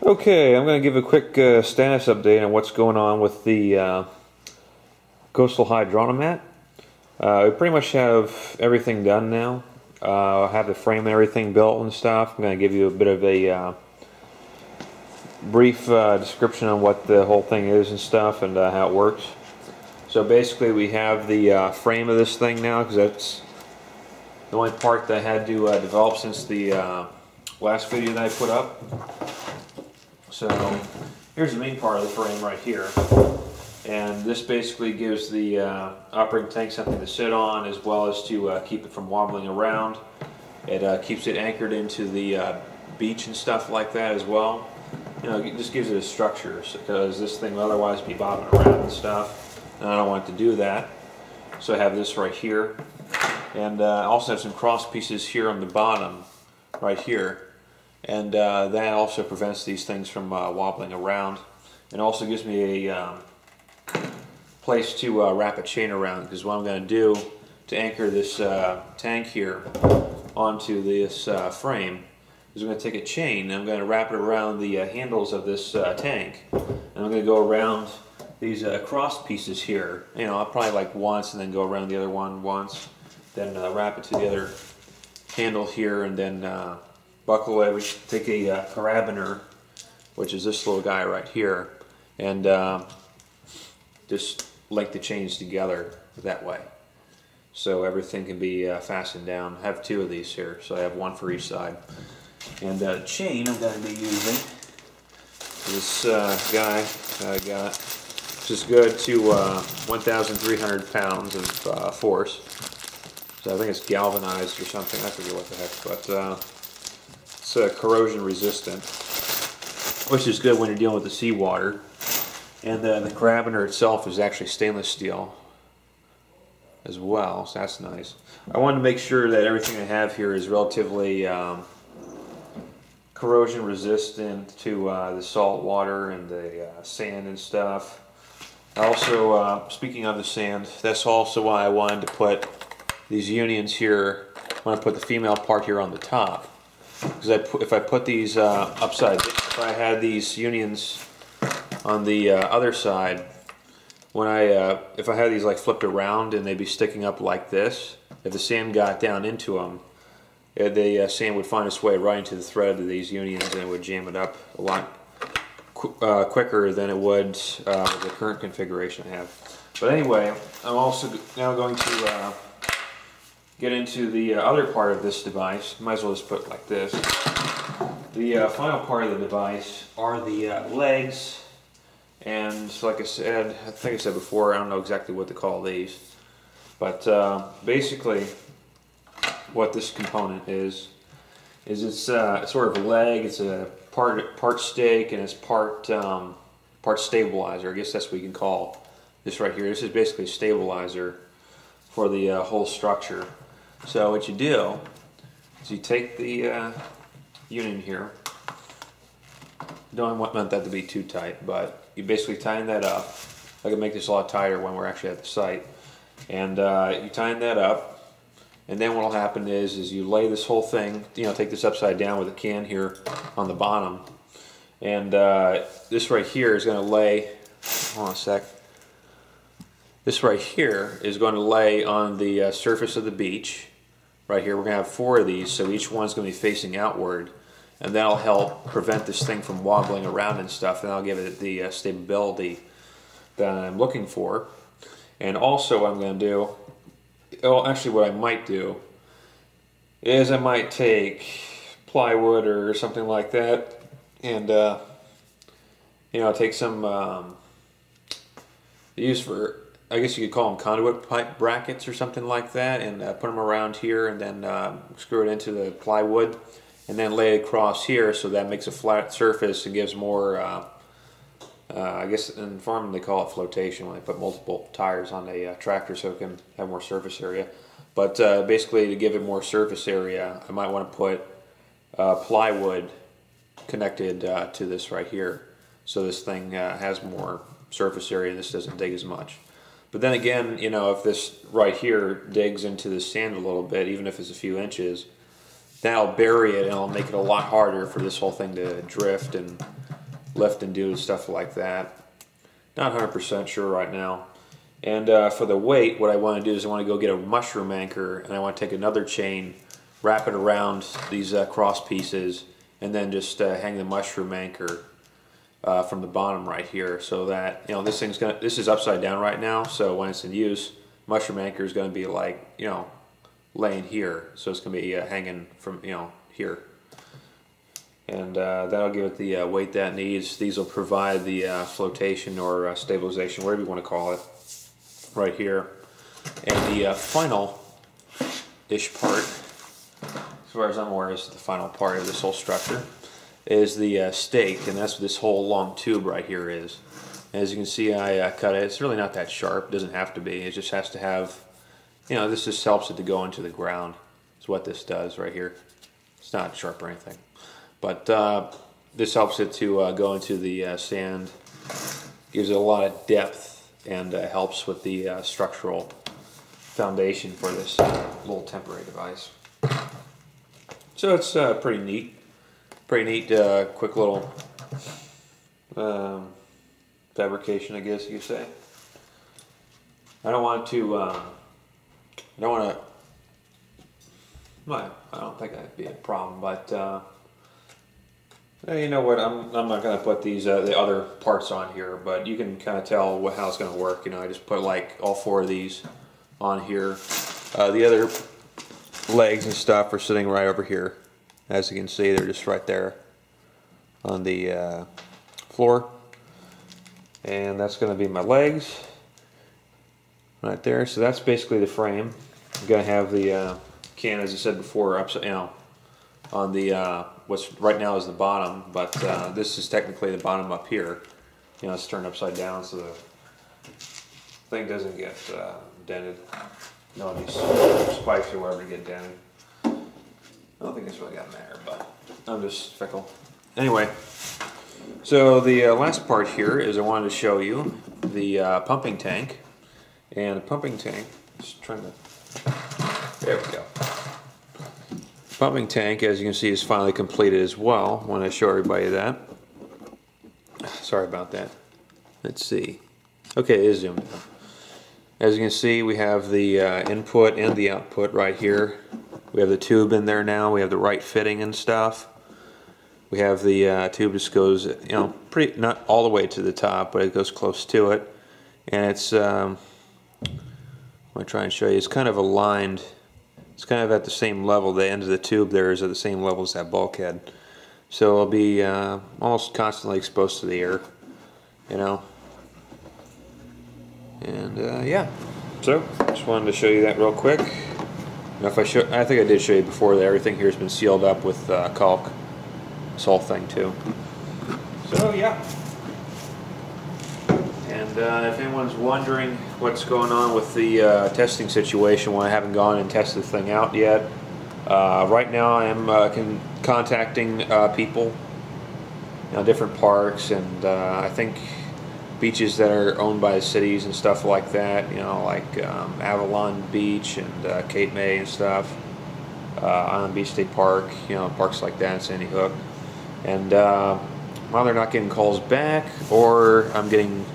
Okay, I'm going to give a quick status update on what's going on with the Coastal Hydrautomat. We pretty much have everything done now. I have the frame and everything built and stuff. I'm going to give you a bit of a brief description on what the whole thing is and stuff and how it works. So basically we have the frame of this thing now, because that's the only part that I had to develop since the last video that I put up. So here's the main part of the frame right here, and this basically gives the operating tank something to sit on, as well as to keep it from wobbling around. It keeps it anchored into the beach and stuff like that as well. You know, it just gives it a structure, because this thing will otherwise be bobbing around and stuff, and I don't want it to do that. So I have this right here, and I also have some cross pieces here on the bottom right here. And that also prevents these things from wobbling around, and also gives me a place to wrap a chain around, because what I'm going to do to anchor this tank here onto this frame is I'm going to take a chain and I'm going to wrap it around the handles of this tank, and I'm going to go around these cross pieces here. You know, I'll probably like once, and then go around the other one once, then wrap it to the other handle here, and then buckle it. Take a carabiner, which is this little guy right here, and just link the chains together that way, so everything can be fastened down. I have two of these here, so I have one for each side. And the chain I'm going to be using this guy that I got, which is good to 1,300 pounds of force. So I think it's galvanized or something. I forget what the heck, but it's corrosion resistant, which is good when you're dealing with the seawater. And the carabiner itself is actually stainless steel as well, so that's nice. I wanted to make sure that everything I have here is relatively corrosion resistant to the salt water and the sand and stuff. Also, speaking of the sand, that's also why I wanted to put these unions here. I want to put the female part here on the top, because if I put these upside, if I had these unions on the other side, when if I had these like flipped around and they'd be sticking up like this, if the sand got down into them, the sand would find its way right into the thread of these unions, and it would jam it up a lot quicker than it would with the current configuration I have. But anyway, I'm also now going to get into the other part of this device. Might as well just put it like this. The final part of the device are the legs, and like I said, I think I said before, I don't know exactly what to call these, but basically what this component is it's sort of a leg. It's a part stake, and it's part stabilizer. I guess that's what you can call this right here. This is basically a stabilizer for the whole structure. So what you do is you take the union here. Don't want that to be too tight, but you basically tighten that up. I can make this a lot tighter when we're actually at the site. And you tighten that up, and then what will happen is you lay this whole thing, you know, take this upside down with a can here on the bottom, and this right here is going to lay, hold on a sec, this right here is going to lay on the surface of the beach. Right here, we're going to have 4 of these, so each one's going to be facing outward, and that'll help prevent this thing from wobbling around and stuff, and that'll give it the stability that I'm looking for. And also what I'm going to do, well, actually what I might do is I might take plywood or something like that, and you know, take some use for, I guess you could call them conduit pipe brackets or something like that, and put them around here, and then screw it into the plywood, and then lay it across here, so that makes a flat surface and gives more, I guess in farming they call it flotation, when they put multiple tires on a tractor so it can have more surface area. But basically, to give it more surface area, I might want to put plywood connected to this right here, so this thing has more surface area and this doesn't dig as much. But then again, you know, if this right here digs into the sand a little bit, even if it's a few inches, that'll bury it, and it'll make it a lot harder for this whole thing to drift and lift and do stuff like that. Not 100% sure right now. And for the weight, what I want to do is I want to go get a mushroom anchor, and I want to take another chain, wrap it around these cross pieces, and then just hang the mushroom anchor from the bottom right here, so that, you know, this is upside down right now, so when it's in use, mushroom anchor is going to be like, you know, laying here, so it's going to be hanging from, you know, here. And that'll give it the weight that it needs. These will provide the flotation or stabilization, whatever you want to call it, right here. And the final-ish part, as far as I'm aware, is the final part of this whole structure, is the stake, and that's what this whole long tube right here is. And as you can see, I cut it. It's really not that sharp. It doesn't have to be. It just has to have, you know, this just helps it to go into the ground. That's what this does right here. It's not sharp or anything. But this helps it to go into the sand, gives it a lot of depth, and helps with the structural foundation for this little temporary device. So it's pretty neat. Pretty neat, quick little fabrication, I guess you could say. I don't want to, well, I don't think that'd be a problem, but you know what, I'm not going to put these the other parts on here, but you can kind of tell how it's going to work. You know, I just put like all 4 of these on here. The other legs and stuff are sitting right over here. As you can see, they're just right there on the floor. And that's going to be my legs right there. So that's basically the frame. I'm going to have the can, as I said before, upside down on the what's right now is the bottom, but this is technically the bottom up here. You know, it's turned upside down so the thing doesn't get dented. No, these spikes or whatever get dented. I don't think it's really got matter, but I'm just fickle. Anyway, so the last part here is I wanted to show you the pumping tank. And the pumping tank, just trying to, there we go. Pumping tank, as you can see, is finally completed as well. I want to show everybody that. Sorry about that. Let's see. Okay, it is zoomed in. As you can see, we have the input and the output right here. We have the tube in there now. We have the right fitting and stuff. We have the tube just goes, you know, pretty, not all the way to the top, but it goes close to it. And it's, I'm going to try and show you, it's kind of aligned. It's kind of at the same level. The end of the tube there is at the same level as that bulkhead. So it'll be almost constantly exposed to the air, you know. And yeah, so just wanted to show you that real quick. Now if I think I did show you before that everything here has been sealed up with caulk. This whole thing too. So yeah. And if anyone's wondering what's going on with the testing situation, well, I haven't gone and tested the thing out yet. Right now I am contacting people, you know, different parks, and I think beaches that are owned by the cities and stuff like that, you know, like Avalon Beach and Cape May and stuff, Island Beach State Park, you know, parks like that in Sandy Hook. And while they're not getting calls back, or I'm getting,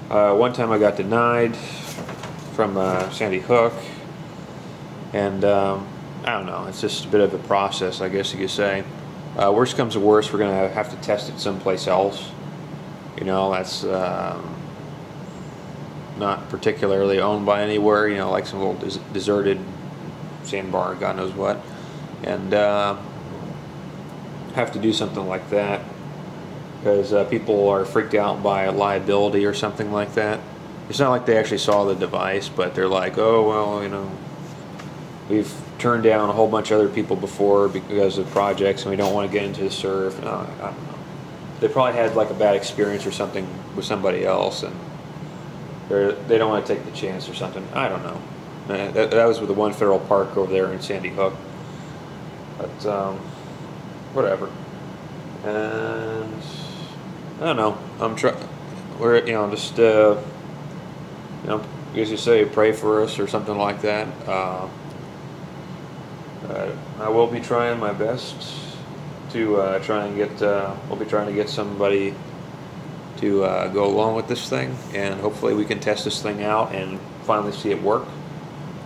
one time I got denied from Sandy Hook, and I don't know, it's just a bit of a process, I guess you could say. Worst comes to worst, we're going to have to test it someplace else. You know, that's not particularly owned by anywhere, you know, like some little deserted sandbar, God knows what. And have to do something like that because people are freaked out by a liability or something like that. It's not like they actually saw the device, but they're like, oh, well, you know, we've turned down a whole bunch of other people before because of projects and we don't want to get into the surf. No, I don't know. They probably had like a bad experience or something with somebody else, and they don't want to take the chance or something. I don't know. That was with the one federal park over there in Sandy Hook. But whatever. And I don't know. We're, you know, just you know, as you say, pray for us or something like that. I will be trying my best to try and get. We'll be trying to get somebody to go along with this thing, and hopefully we can test this thing out and finally see it work.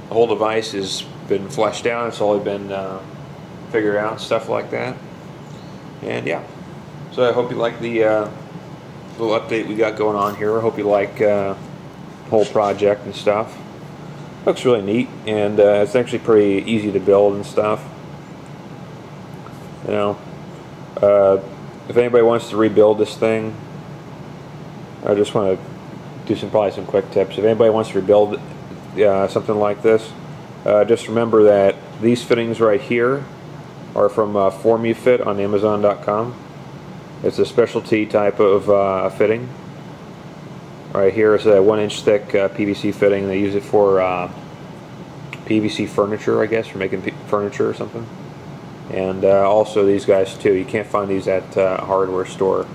The whole device has been fleshed out, it's all been figured out, stuff like that. And yeah, so I hope you like the little update we got going on here. I hope you like the whole project and stuff. Looks really neat, and it's actually pretty easy to build and stuff. You know, if anybody wants to rebuild this thing, I just want to do probably some quick tips. If anybody wants to rebuild something like this, just remember that these fittings right here are from FormuFit on Amazon.com. It's a specialty type of fitting. Right here is a 1-inch thick PVC fitting. They use it for PVC furniture, I guess, for making furniture or something. And also these guys too. You can't find these at a hardware store,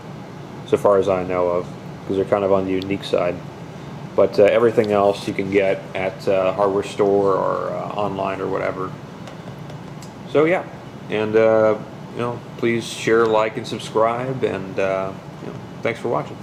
so far as I know of, because they're kind of on the unique side. But everything else you can get at a hardware store or online or whatever. So yeah, and you know, please share, like, and subscribe, and you know, thanks for watching.